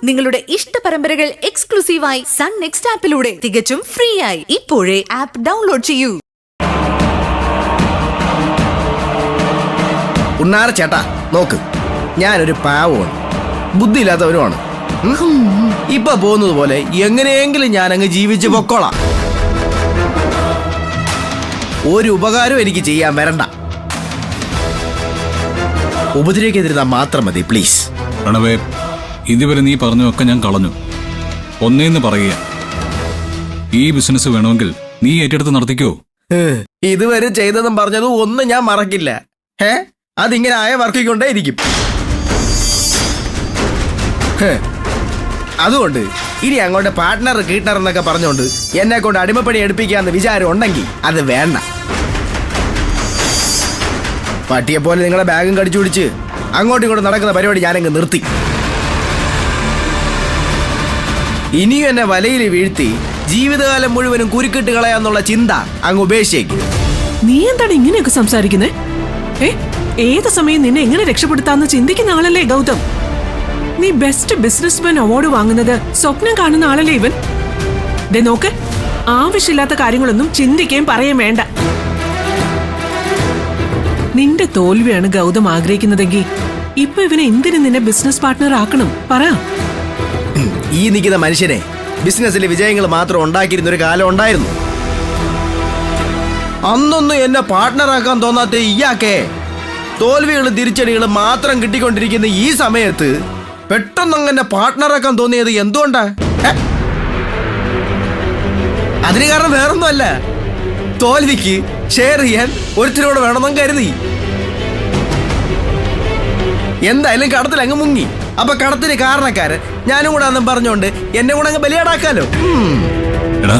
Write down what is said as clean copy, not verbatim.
നിങ്ങളുടെ ഇഷ്ട പരമ്പരകൾ എക്സ്ക്ലൂസീവായി സൺ നെക്സ്റ്റ് ആപ്പിലൂടെ തികച്ചും ഫ്രീ ആയി ഇപ്പോഴേ ആപ്പ് ഡൗൺലോഡ് ചെയ്യൂ. ഉണ്ണാറ ചേട്ടാ നോക്ക്, ഞാനൊരു പാവമാണ്, ബുദ്ധിയില്ലാത്തവരുമാണ്. ഇപ്പൊ പോകുന്നത് പോലെ എങ്ങനെയെങ്കിലും ഞാൻ അങ്ങ് ജീവിച്ച് പൊക്കോളാം. ഒരു ഉപകാരം എനിക്ക് ചെയ്യാൻ വരണ്ട. ഉപദ്രവിക്കെതിരുന്നാൽ മാത്രം മതി പ്ലീസ്. പ്രണവേ, ഇതുവരെ നീ പറഞ്ഞൊക്കെ ഞാൻ കളഞ്ഞു. ഒന്നേന്ന് പറയുക, ഈ ബിസിനസ് വേണമെങ്കിൽ നീ ഏറ്റെടുത്ത് നടത്തിക്കോ. ഇതുവരെ ചെയ്തതും പറഞ്ഞതും ഒന്നും ഞാൻ മറക്കില്ല. അതിങ്ങനെ ആയ വർക്കിക്കൊണ്ടേ ഇരിക്കും. അതുകൊണ്ട് ഇനി അങ്ങോട്ട് പാർട്ട്ണർ കീട്ട്ണർ എന്നൊക്കെ പറഞ്ഞുകൊണ്ട് എന്നെ കൊണ്ട് അടിമപ്പണി എടുപ്പിക്കാന്ന് വിചാരം ഉണ്ടെങ്കിൽ അത് വേണ്ട. പട്ടിയെ പോലെ നിങ്ങളെ ബാഗും കടിച്ചു പിടിച്ച് അങ്ങോട്ടും ഇങ്ങോട്ടും നടക്കുന്ന പരിപാടി ഞാനങ്ങ് നിർത്തി. ഇനിയും എന്നെ വലയിൽ വീഴ്ത്തി ജീവിതകാലം മുഴുവനും കുരുക്കിട്ട് കളയാന്നുള്ള ചിന്ത അങ്ങ് ഉപേക്ഷിക്കും. നീ എന്താണ് ഇങ്ങനെയൊക്കെ സംസാരിക്കുന്നേ? ഏത് സമയം നിന്നെ എങ്ങനെ രക്ഷപ്പെടുത്താന്ന് ചിന്തിക്കുന്ന ആളല്ലേ ഗൗതം? നീ ബെസ്റ്റ് ബിസിനസ്മാൻ അവാർഡ് വാങ്ങുന്നത് സ്വപ്നം കാണുന്ന ആളല്ലേ ഇവൻ? നോക്ക്, ആവശ്യമില്ലാത്ത കാര്യങ്ങളൊന്നും ചിന്തിക്കുകയും പറയുകയും വേണ്ട. നിന്റെ തോൽവിയാണ് ഗൗതം ആഗ്രഹിക്കുന്നതെങ്കിൽ ഇപ്പൊ ഇവനെ എന്തിനു നിന്നെ ബിസിനസ് പാർട്ട്ണർ ആക്കണം? പറ. ഈ നിൽക്കുന്ന മനുഷ്യനെ ബിസിനസ്സിൽ വിജയങ്ങൾ മാത്രം ഉണ്ടാക്കിയിരുന്ന ഒരു കാലം ഉണ്ടായിരുന്നു. അന്നൊന്നും എന്നെ പാർട്ട്ണറാക്കാൻ തോന്നാത്ത ഇയാക്കെ തോൽവികളും തിരിച്ചടികളും മാത്രം കിട്ടിക്കൊണ്ടിരിക്കുന്ന ഈ സമയത്ത് പെട്ടെന്നങ്ങനെ പാർട്ട്ണറാക്കാൻ തോന്നിയത് എന്തുകൊണ്ടാ? അതിന് കാരണം വേറൊന്നുമല്ല, തോൽവിക്ക് ഷെയർ ചെയ്യാൻ ഒരുത്തരോട് വേണമെന്നും കരുതി. എന്തായാലും കടത്തിൽ അങ്ങ് മുങ്ങി. അപ്പൊ കടത്തിന് കാരണക്കാരൻ ഞാനും കൂടെ അന്നും പറഞ്ഞോണ്ട് എന്നെ കൂടെ അങ്ങ് ബലിയാടാക്കാലോ. എടാ